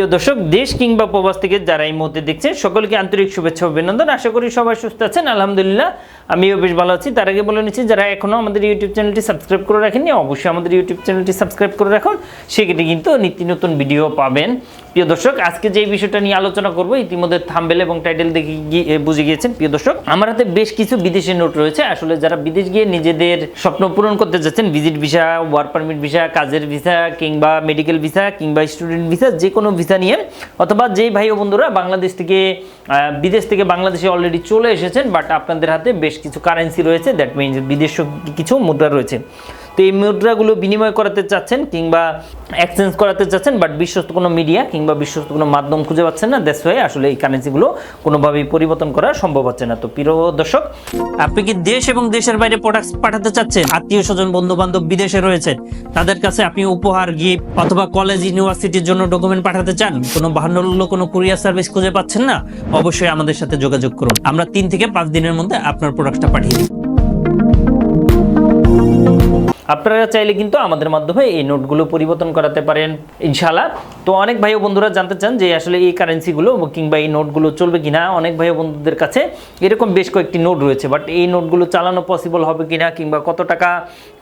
প্রিয় দর্শক, দেশ কিংবা প্রবাস থেকে যারা এই মুহূর্তে দেখছেন সকলকে আন্তরিক শুভেচ্ছা ও অভিনন্দন। আশা করি সবাই সুস্থ আছেন। আলহামদুলিল্লাহ আমিও বেশ ভালো আছি। তার আগে বলে নিচ্ছি, যারা এখনও আমাদের ইউটিউব চ্যানেলটি সাবস্ক্রাইব করে রাখেননি অবশ্যই আমাদের ইউটিউব চ্যানেলটি সাবস্ক্রাইব করে রাখুন, সেক্ষেত্রে কিন্তু নিত্য নতুন ভিডিও পাবেন। প্রিয় দর্শক, আজকে যে বিষয়টা নিয়ে আলোচনা করব ইতিমধ্যে থাম্বনেল এবং টাইটেল দেখে বুঝে গিয়েছেন। প্রিয় দর্শক, আমার হাতে বেশ কিছু বিদেশি নোট রয়েছে। আসলে যারা বিদেশ গিয়ে নিজেদের স্বপ্ন পূরণ করতে যাচ্ছেন, visit visa, work permit visa, কাজের ভিসা কিংবা মেডিকেল ভিসা কিংবা স্টুডেন্ট ভিসা, যে কোনো ভিসা নিয়ে, অথবা যে ভাই ও বন্ধুরা বাংলাদেশ থেকে বিদেশ থেকে বাংলাদেশে অলরেডি চলে এসেছেন, বাট আপনাদের হাতে বেশ কিছু কারেন্সি রয়েছে, দ্যাট মিনস বিদেশ কিছু মুদ্রা রয়েছে। তো এই মুদ্রাগুলো বিনিময় করাতে চাচ্ছেন কিংবা এক্সচেঞ্জ করাতে চাচ্ছেন, বাট বিশ্বস্ত কোনো মিডিয়া কিংবা বিশ্বস্ত কোনো মাধ্যম খুঁজে পাচ্ছেন না। দ্যাটস ওয়াই আসলে এই কারেন্সিগুলো কোনোভাবেই পরিবর্তন করা সম্ভব হচ্ছে না। তো প্রিয় দর্শক, আপনি কি দেশ এবং দেশের বাইরে প্রোডাক্ট পাঠাতে চাচ্ছেন? আত্মীয় স্বজন বন্ধু বান্ধব বিদেশে রয়েছেন, তাদের কাছে আপনি উপহার, গিফট অথবা কলেজ ইউনিভার্সিটির জন্য ডকুমেন্ট পাঠাতে চান, কোনো বাহান্ন কোনো কুরিয়ার সার্ভিস খুঁজে পাচ্ছেন না, অবশ্যই আমাদের সাথে যোগাযোগ করুন। আমরা 3 থেকে 5 দিনের মধ্যে আপনার প্রোডাক্টটা পাঠিয়ে দিই। আপনারা চাইলে কিন্তু আমাদের মাধ্যমে এই নোটগুলো পরিবর্তন করাতে পারেন ইনশাআল্লাহ। তো অনেক ভাই ও বন্ধুরা জানতে চান যে আসলে এই কারেন্সিগুলো কিংবা এই নোটগুলো চলবে কিনা। অনেক ভাই ও বন্ধুদের কাছে এরকম বেশ কয়েকটি নোট রয়েছে, বাট এই নোটগুলো চালানো পসিবল হবে কিনা কিংবা কত টাকা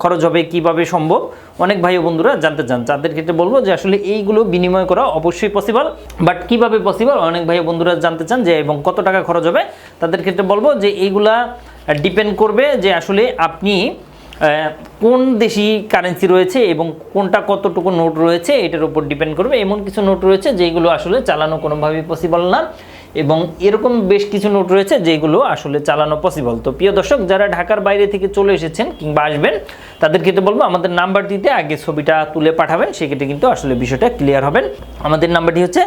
খরচ হবে, কিভাবে সম্ভব, অনেক ভাই ও বন্ধুরা জানতে চান। তাদের ক্ষেত্রে বলবো যে আসলে এইগুলো বিনিময় করা অবশ্যই পসিবল, বাট কিভাবে পসিবল অনেক ভাই ও বন্ধুরা জানতে চান যে, এবং কত টাকা খরচ হবে। তাদের ক্ষেত্রে বলবো যে এইগুলা ডিপেন্ড করবে যে আসলে আপনি কোন দেশি কারেন্সি রয়েছে এবং কোনটা কতটুকু নোট রয়েছে, এটার উপর ডিপেন্ড করবে। এমন কিছু নোট রয়েছে যেগুলো আসলে চালানো কোনোভাবেই পসিবল না, এবং এরকম বেশ কিছু নোট রয়েছে যেগুলো আসলে চালানো পসিবল। তো প্রিয় দর্শক, যারা ঢাকার বাইরে থেকে চলে এসেছেন কিংবা আসবেন, তাদের ক্ষেত্রে বলবো আমাদের নাম্বার দিতে আগে ছবিটা তুলে পাঠাবেন, সেক্ষেত্রে কিন্তু আসলে বিষয়টা ক্লিয়ার হবেন। আমাদের নাম্বারটি হচ্ছে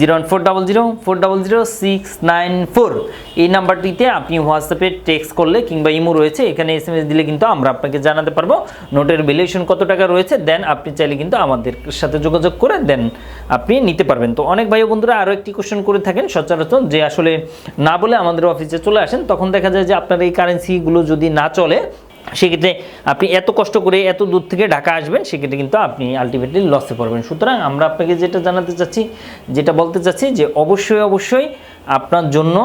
01400400694। এই নাম্বারটিতে আপনি হোয়াটসঅ্যাপে টেক্সট করলে কিংবা ইমো রয়েছে, এখানে SMS দিলে কিন্তু আমরা আপনাকে জানাতে পারবো নোটের ভ্যালুয়েশন কত টাকা রয়েছে। দেন আপনি চাইলে কিন্তু আমাদের সাথে যোগাযোগ করে দেন আপনি নিতে পারবেন। তো অনেক ভাই বন্ধুরা আরও একটি কোশ্চেন করে থাকেন সচরাচর, যে আসলে না বলে আমাদের অফিসে চলে আসেন, তখন দেখা যায় যে আপনার এই কারেন্সিগুলো যদি না চলে, সেক্ষেত্রে আপনি এত কষ্ট করে এত দূর থেকে ঢাকা আসবেন, সেক্ষেত্রে কিন্তু আপনি আলটিমেটলি লসে পড়বেন। সুতরাং আমরা আপনাকে যেটা জানাতে চাচ্ছি, যেটা বলতে চাচ্ছি, যে অবশ্যই আপনার জন্য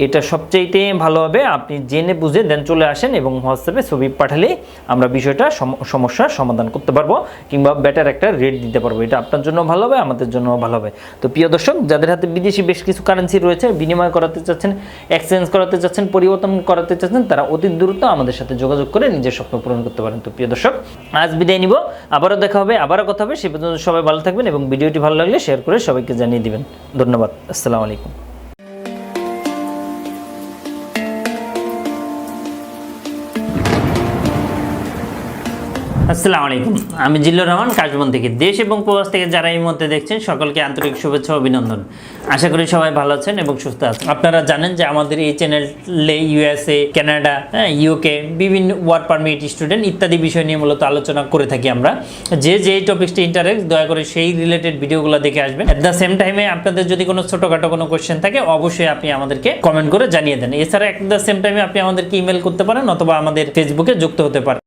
এটা সবচাইতে ভালো হবে আপনি জেনে বুঝে দেন চলে আসেন, এবং হোয়াটসঅ্যাপে ছবি পাঠালে আমরা বিষয়টা সমস্যার সমাধান করতে পারবো কিংবা বেটার একটা রেট দিতে পারবো। এটা আপনার জন্য ভালো হবে, আমাদের জন্য ভালো হবে। তো প্রিয় দর্শক, যাদের হাতে বিদেশি বেশ কিছু কারেন্সি রয়েছে, বিনিময় করাতে চাচ্ছেন, এক্সচেঞ্জ করাতে চাচ্ছেন, পরিবর্তন করাতে চাচ্ছেন, তারা অতি দ্রুত আমাদের সাথে যোগাযোগ করে নিজের স্বপ্ন পূরণ করতে পারেন। তো প্রিয় দর্শক, আজ বিদায় নিব, আবারও দেখা হবে, আবারও কথা হবে। সে পর্যন্ত সবাই ভালো থাকবেন এবং ভিডিওটি ভালো লাগলে শেয়ার করে সবাইকে জানিয়ে দিবেন। ধন্যবাদ। আসসালামু আলাইকুম। আসসালামু আলাইকুম, আমি জিল্লুর রহমান কাশবন থেকে। দেশ এবং প্রবাস থেকে যারা এই মুহূর্তে দেখছেন সকলকে আন্তরিক শুভেচ্ছা ও অভিনন্দন। আশা করি সবাই ভালো আছেন এবং সুস্থ আছেন। আপনারা জানেন যে আমাদের এই চ্যানেলে USA, কানাডা, UK বিভিন্ন ওয়ার্ক পারমিট, স্টুডেন্ট ইত্যাদি বিষয় নিয়ে মূলত আলোচনা করে থাকি আমরা। যে টপিকসটি ইন্টারেস্ট, দয়া করে সেই রিলেটেড ভিডিওগুলো দেখে আসবেন। অ্যাট দ্য সেম টাইমে আপনাদের যদি কোনো ছোটোখাটো কোনো কোয়েশ্চেন থাকে, অবশ্যই আপনি আমাদেরকে কমেন্ট করে জানিয়ে দেন। এছাড়া অ্যাট দ্য সেম টাইমে আপনি আমাদেরকে ইমেল করতে পারেন অথবা আমাদের ফেসবুকে যুক্ত হতে পারেন।